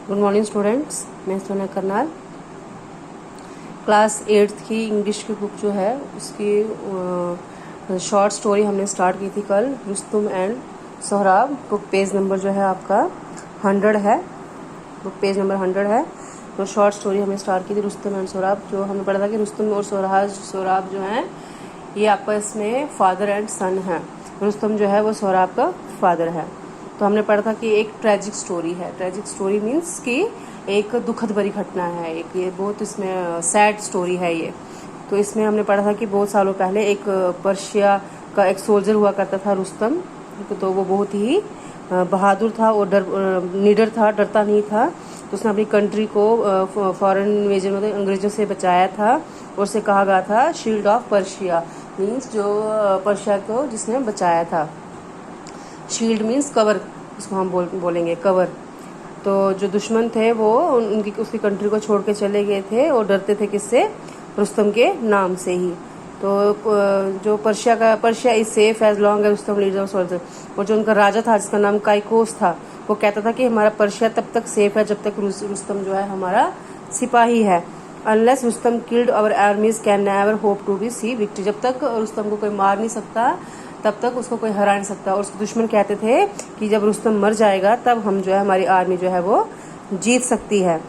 Good morning students, मैं सोना Karnal. Class 8th की इंग्लिश की बुक जो है उसकी शॉर्ट स्टोरी हमने स्टार्ट की थी कल, Rustam and Sohrab. Book page number जो है आपका 100 है, बुक पेज नंबर 100 है। तो शॉर्ट स्टोरी हमने स्टार्ट की थी रुस्तुम एंड सोहराब। जो हमने पढ़ा था कि रुस्तुम और सोहराब जो हैं ये आपस में फादर एंड सन हैं। रुस्तुम जो है वो सोहराब का फादर है। तो हमने पढ़ा था कि एक ट्रेजिक स्टोरी है। ट्रेजिक स्टोरी मीन्स कि एक दुखद भरी घटना है, एक ये बहुत इसमें सैड स्टोरी है ये। तो इसमें हमने पढ़ा था कि बहुत सालों पहले एक पर्शिया का एक सोल्जर हुआ करता था रुस्तम। तो वो बहुत ही बहादुर था और निडर था, डरता नहीं था। तो उसने अपनी कंट्री को फॉरेन इन्वेजन मतलब अंग्रेजों से बचाया था और उसे कहा गया था शील्ड ऑफ पर्शिया, मीन्स जो पर्शिया को जिसने बचाया था। शील्ड मीन्स कवर, इसको हम बोलेंगे कवर। तो जो दुश्मन थे वो उसकी कंट्री को छोड़ के चले गए थे और डरते थे किससे? रुस्तम के नाम से ही। तो जो Persia is safe as long as Rustam leads of soldier. और जो उनका राजा था जिसका नाम काइकोस था, वो कहता था कि हमारा पर्शिया तब तक सेफ है जब तक रुस्तम जो है हमारा सिपाही है। Unless Rustam killed our armies can never hope to be see victory. जब तक रुस्तम को कोई मार नहीं सकता तब तक उसको कोई हरा नहीं सकता। और उसके दुश्मन कहते थे कि जब रुस्तम मर जाएगा तब हम जो है हमारी आर्मी जो है वो जीत सकती है।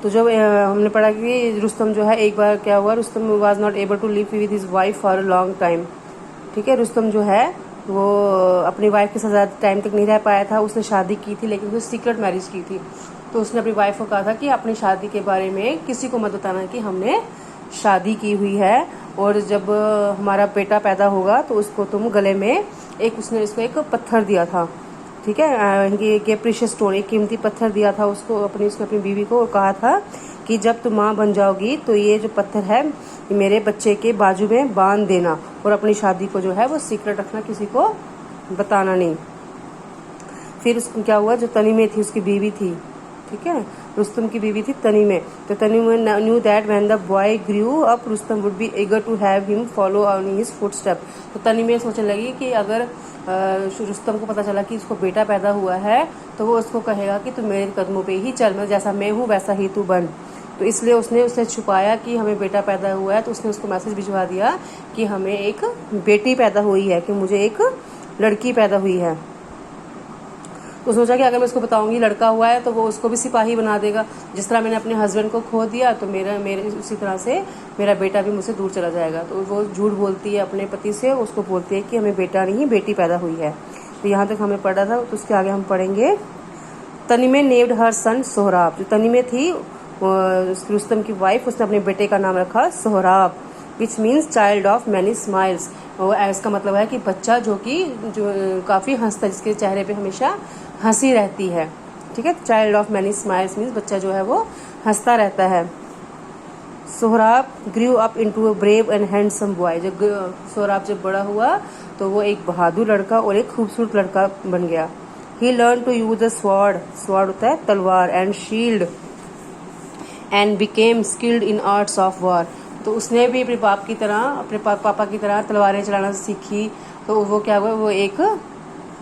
तो जब हमने पढ़ा कि रुस्तम जो है एक बार क्या हुआ, Rustam was not able to live with his wife for a long time. ठीक है, रुस्तम जो है वो अपनी वाइफ के साथ ज़्यादा टाइम तक नहीं रह पाया था। उसने शादी की थी लेकिन उसने सीक्रेट मैरिज की थी। तो उसने अपनी वाइफ को कहा था कि अपनी शादी के बारे में किसी को मत बताना कि हमने शादी की हुई है, और जब हमारा बेटा पैदा होगा तो उसको तुम गले में उसने इसको एक पत्थर दिया था। ठीक है, ये प्रीशियस स्टोन, एक कीमती पत्थर दिया था उसने अपनी बीवी को और कहा था कि जब तुम माँ बन जाओगी तो ये जो पत्थर है मेरे बच्चे के बाजू में बांध देना और अपनी शादी को जो है वो सीक्रेट रखना, किसी को बताना नहीं। फिर उसको क्या हुआ, जो तनीमे थी उसकी बीवी थी, ठीक है, रुस्तम की बीवी थी तनीमे। तो Tahmineh knew that when the boy grew up Rustam would be eager to have him follow on his footstep. तो तनीमे सोचने लगी कि अगर रुस्तम को पता चला कि उसको बेटा पैदा हुआ है तो वो उसको कहेगा कि तू मेरे कदमों पे ही चल, मैं जैसा मैं हूँ वैसा ही तू बन। तो इसलिए उसने उसे छुपाया कि हमें बेटा पैदा हुआ है। तो उसने उसको मैसेज भिजवा दिया कि हमें एक बेटी पैदा हुई है, कि मुझे एक लड़की पैदा हुई है। तो सोचा कि अगर मैं उसको बताऊंगी लड़का हुआ है तो वो उसको भी सिपाही बना देगा। जिस तरह मैंने अपने हस्बैंड को खो दिया तो मेरे उसी तरह से मेरा बेटा भी मुझसे दूर चला जाएगा। तो वो झूठ बोलती है अपने पति से, उसको बोलती है कि हमें बेटा नहीं बेटी पैदा हुई है। तो यहाँ तक हमें पढ़ा था। तो उसके आगे हम पढ़ेंगे। तनीमे नेम्ड हर सन सोहराब। जो तनीमे थी रुस्तम की वाइफ, उसने अपने बेटे का नाम रखा Sohrab, which means child of many smiles. इसका मतलब है कि बच्चा जो काफ़ी हंसता है, जिसके चेहरे पे हमेशा हंसी रहती है। ठीक है, child of many smiles means बच्चा जो है वो हंसता रहता है। Sohrab grew up into a brave and handsome boy. जब सोहराब जब बड़ा हुआ तो वो एक बहादुर लड़का और एक खूबसूरत लड़का बन गया। He learn to use the sword, sword होता है तलवार, and shield, and became skilled in arts of war. तो उसने भी अपने बाप की तरह, अपने पापा की तरह तलवारें चलाना सीखी। तो वो क्या हुआ, वो एक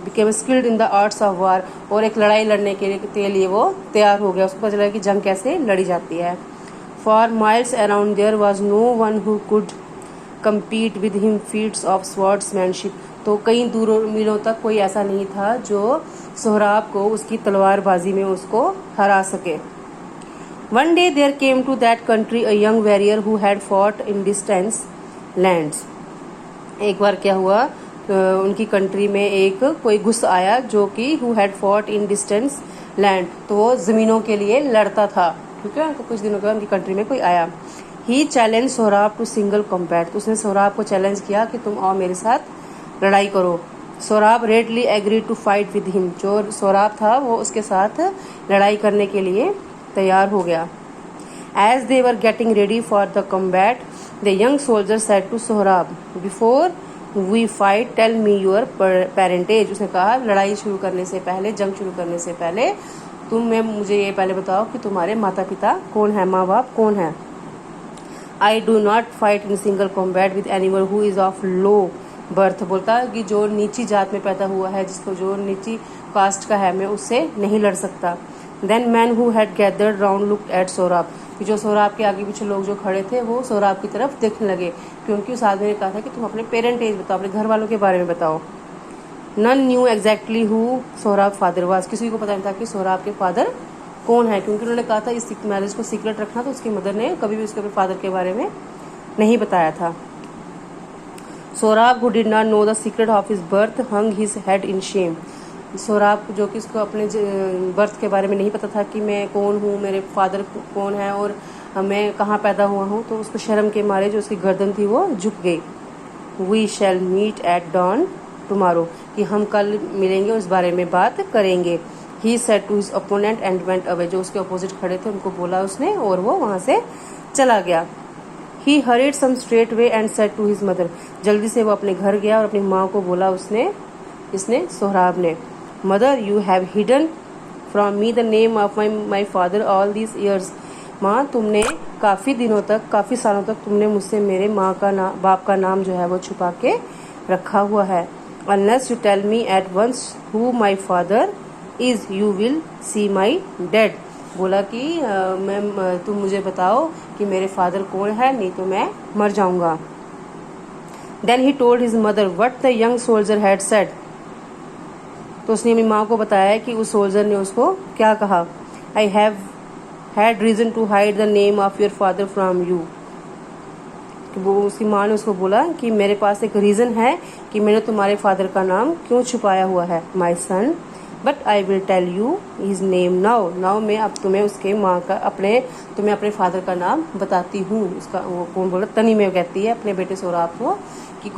became skilled in the arts of war, और एक लड़ाई लड़ने के लिए वो तैयार हो गया। उसको पता चला कि जंग कैसे लड़ी जाती है। For miles around there was no one who could compete with him feats of swordsmanship. तो कई दूर मीलों तक कोई ऐसा नहीं था जो सोहराब को उसकी तलवारबाजी में उसको हरा सके। One day there came to that country a young warrior who had fought in distant lands. एक बार क्या हुआ, तो उनकी कंट्री में एक कोई घुस आया जो कि who had fought in distant land, तो वो ज़मीनों के लिए लड़ता था। ठीक है, तो कुछ दिनों के बाद उनकी कंट्री में कोई आया। He challenged Sohrab to single combat. तो उसने सोहराब को चैलेंज किया कि तुम आओ मेरे साथ लड़ाई करो। Sohrab readily agree to fight with him. जो सोहराब था वो उसके साथ लड़ाई करने के लिए तैयार हो गया। As they were getting ready for the combat, the young soldier said to Sohrab, Before we fight, tell me your parentage. उसने कहा लड़ाई शुरू करने से पहले, जंग शुरू करने से पहले मुझे ये पहले बताओ कि तुम्हारे माता पिता कौन है, माँ बाप कौन है। I do not fight in single combat with anyone who is of low birth. बोलता है कि जो नीची जात में पैदा हुआ है, जिसको जो नीची कास्ट का है, मैं उससे नहीं लड़ सकता। Then man who had gathered round looked at Sohrab, कि जो सोहराब के आगे पीछे लोग जो खड़े थे वो सोहराब की तरफ देखने लगे, क्योंकि उस आदमी ने कहा था कि तुम अपने पेरेंटेज बताओ, अपने घर वालों के बारे में बताओ। None knew exactly who Sohrab father was, किसी को पता नहीं था कि सोहराब के फादर कौन है, क्योंकि उन्होंने कहा था इस मैरिज को सीक्रेट रखना, तो उसकी मदर ने कभी भी उसके फादर के बारे में नहीं बताया था। Sohrab who did not know the secret of his birth hung his head in Shem, Sohrab जो कि उसको अपने बर्थ के बारे में नहीं पता था कि मैं कौन हूँ, मेरे फादर कौन है और मैं कहाँ पैदा हुआ हूँ, तो उसको शर्म के मारे जो उसकी गर्दन थी वो झुक गई। We shall meet at dawn tomorrow, कि हम कल मिलेंगे, उस बारे में बात करेंगे। He said to his opponent and went away, जो उसके अपोजिट खड़े थे उनको बोला उसने और वो वहाँ से चला गया। He hurried some straightaway and said to his mother, जल्दी से वो अपने घर गया और अपनी माँ को बोला इसने सोहराब ने, mother you have hidden from me the name of my father all these years, माँ तुमने काफ़ी दिनों तक, काफ़ी सालों तक तुमने मुझसे मेरे बाप का नाम जो है वो छुपा के रखा हुआ है। Unless you tell me at once who my father is you will see my dad, बोला कि तुम मुझे बताओ कि मेरे फादर कौन है, नहीं तो मैं मर जाऊंगा। Then he told his mother what the young soldier had said, तो उसने अपनी माँ को बताया कि उस सोल्जर ने उसको क्या कहा। I have had reason to hide the name of your father from you, वो उसकी माँ ने उसको बोला कि मेरे पास एक रीज़न है कि मैंने तुम्हारे फादर का नाम क्यों छुपाया हुआ है, my son, but I will tell you his name now मैं अब तुम्हें उसके तुम्हें अपने फादर का नाम बताती हूँ। उसका वो कौन बोला, तनी में कहती है अपने बेटे सोहराब को कि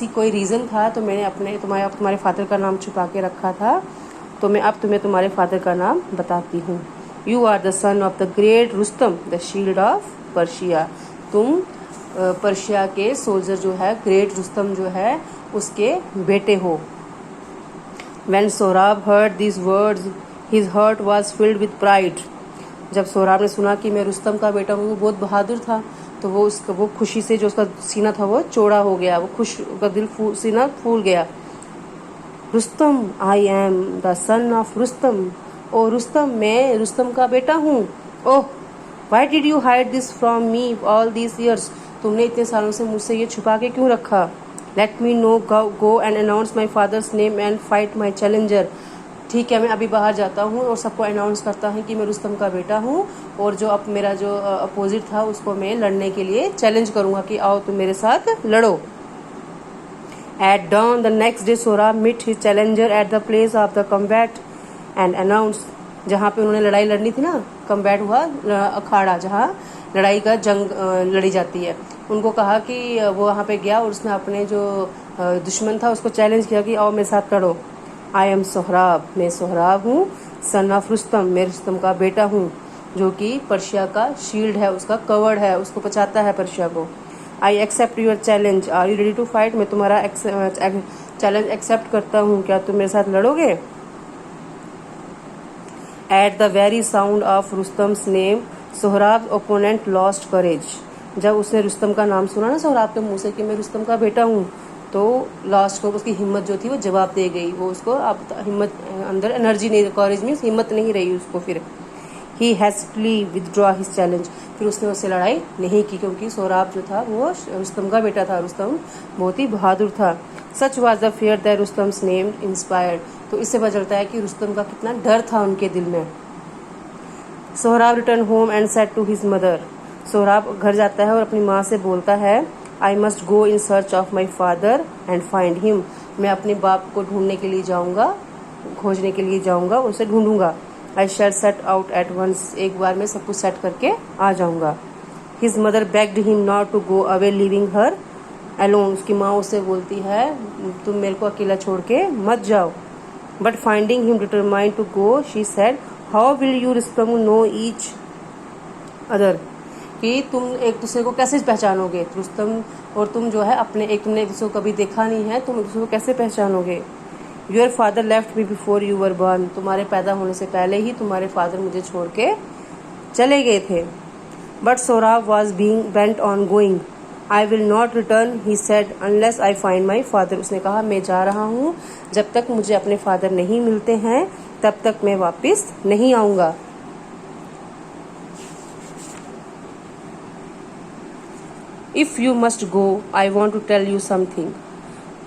कोई रीज़न था तो मैंने तुम्हारे फादर का नाम छुपा के रखा था, तो मैं अब तुम्हें तुम्हारे फादर का नाम बताती हूँ। You are the son of the great Rustam the shield of Persia, तुम पर्शिया के सोल्जर जो है, ग्रेट रुस्तम जो है उसके बेटे हो। When Sohrab heard these words, his heart was filled with pride, जब सोहराब ने सुना कि मैं रुस्तम का बेटा हूँ, वो बहुत बहादुर था, तो वो खुशी से जो उसका सीना था वो चौड़ा हो गया, वो उसका सीना फूल गया। Rustam, I am the son of Rustam, oh Rustam, मैं रुस्तम का बेटा हूँ। Oh, why did you hide this from me all these years, तुमने इतने सालों से मुझसे ये छुपा के क्यों रखा। Let me know go and announce my father's name and fight my challenger, ठीक है मैं अभी बाहर जाता हूँ और सबको अनाउंस करता हूँ कि मैं रुस्तम का बेटा हूँ, और जो अब मेरा जो अपोजिट था उसको मैं लड़ने के लिए चैलेंज करूँगा कि आओ तुम मेरे साथ लड़ो। At dawn the next day Sohrab meet his challenger at the place of the combat and announced, जहाँ पे उन्होंने लड़ाई लड़नी थी ना, कम्बैट हुआ अखाड़ा जहाँ लड़ाई का जंग लड़ी जाती है, उनको कहा कि वो वहाँ पे गया और उसने अपने जो दुश्मन था उसको चैलेंज किया कि आओ मेरे साथ लड़ो। आई एम सोहराब, मैं सोहराब हूँ, सन ऑफ रुस्तम, मैं रुस्तम का बेटा हूँ, जो कि पर्शिया का शील्ड है, उसका कवर्ड है, उसको बचाता है पर्शिया को। I accept your challenge, are you ready to fight, मैं तुम्हारा चैलेंज एक्सेप्ट करता हूँ, क्या तुम मेरे साथ लड़ोगे। At the very sound of Rustam's name Sohrab opponent lost courage, जब उसने रुस्तम का नाम सुना ना सोहराब के मुंह से कि मैं रुस्तम का बेटा हूँ, तो लास्ट को उसकी हिम्मत जो थी वो जवाब दे गई, वो उसको अब हिम्मत अंदर एनर्जी नहीं, कॉरेज मीन्स हिम्मत नहीं रही उसको। फिर ही हैस्टली विदड्रॉ हिज चैलेंज, फिर उसने उससे लड़ाई नहीं की, क्योंकि सोहराब जो था वो रुस्तम का बेटा था, रुस्तम बहुत ही बहादुर था। Such was the fear that Rustam's name inspired, तो इससे पता चलता है कि रुस्तम का कितना डर था उनके दिल में। Sohrab return home and said to his mother, Sohrab घर जाता है और अपनी माँ से बोलता है, I must go in search of my father and find him, मैं अपने बाप को ढूंढने के लिए जाऊँगा, खोजने के लिए जाऊँगा, उसे ढूंढूंगा। I shall set out at once, एक बार में सब कुछ सेट करके आ जाऊँगा। His mother begged him not to go away leaving her alone, उसकी माँ उससे बोलती है तुम मेरे को अकेला छोड़ के मत जाओ। But finding him determined to go she said, how will you Rustam know each other, कि तुम एक दूसरे को कैसे पहचानोगे, रुस्तम और तुम जो है तुमने एक दूसरे को कभी देखा नहीं है, तुम एक दूसरे को कैसे पहचानोगे। Your father left me before you were born, तुम्हारे पैदा होने से पहले ही तुम्हारे फादर मुझे छोड़ के चले गए थे। But Sohrab was being bent on going, I will not return he said unless I find my father, उसने कहा मैं जा रहा हूँ, जब तक मुझे अपने फादर नहीं मिलते हैं तब तक मैं वापस नहीं आऊँगा। If you must go I want to tell you something.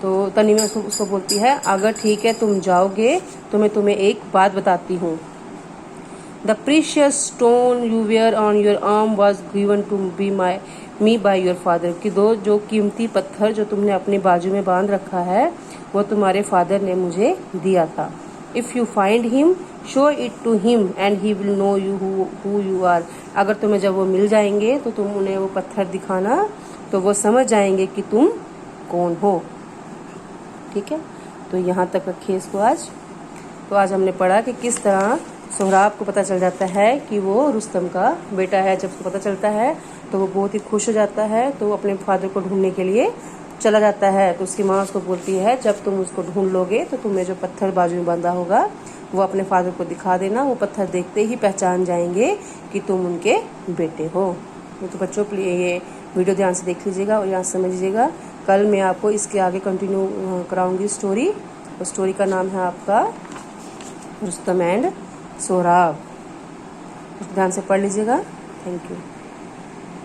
तो तनीमा उसको बोलती है अगर ठीक है तुम जाओगे तो मैं तुम्हें एक बात बताती हूँ। The precious stone you wear on your arm was given to be me by your father, कि जो कीमती पत्थर जो तुमने अपने बाजू में बांध रखा है वो तुम्हारे फादर ने मुझे दिया था। If you find him show it to him and he will know you who you are. अगर तुम्हें जब वो मिल जाएंगे तो तुम उन्हें वो पत्थर दिखाना तो वो समझ जाएंगे कि तुम कौन हो। ठीक है, तो यहाँ तक रखिए इसको आज। तो आज हमने पढ़ा कि किस तरह सोहराब को पता चल जाता है कि वो रुस्तम का बेटा है। जब उसको पता चलता है तो वो बहुत ही खुश हो जाता है, तो वो अपने फादर को ढूंढने के लिए चला जाता है। तो उसकी माँ उसको बोलती है जब तुम उसको ढूंढ लोगे तो तुम्हें जो पत्थर बाजू में बांधा होगा वो अपने फादर को दिखा देना। वो पत्थर देखते ही पहचान जाएंगे कि तुम उनके बेटे हो। तो बच्चों ये वीडियो ध्यान से देख लीजिएगा और यहाँ समझ लीजिएगा। कल मैं आपको इसके आगे कंटिन्यू कराऊंगी स्टोरी। और स्टोरी का नाम है आपका रुस्तम एंड सोहराब। ध्यान से पढ़ लीजिएगा। Thank you.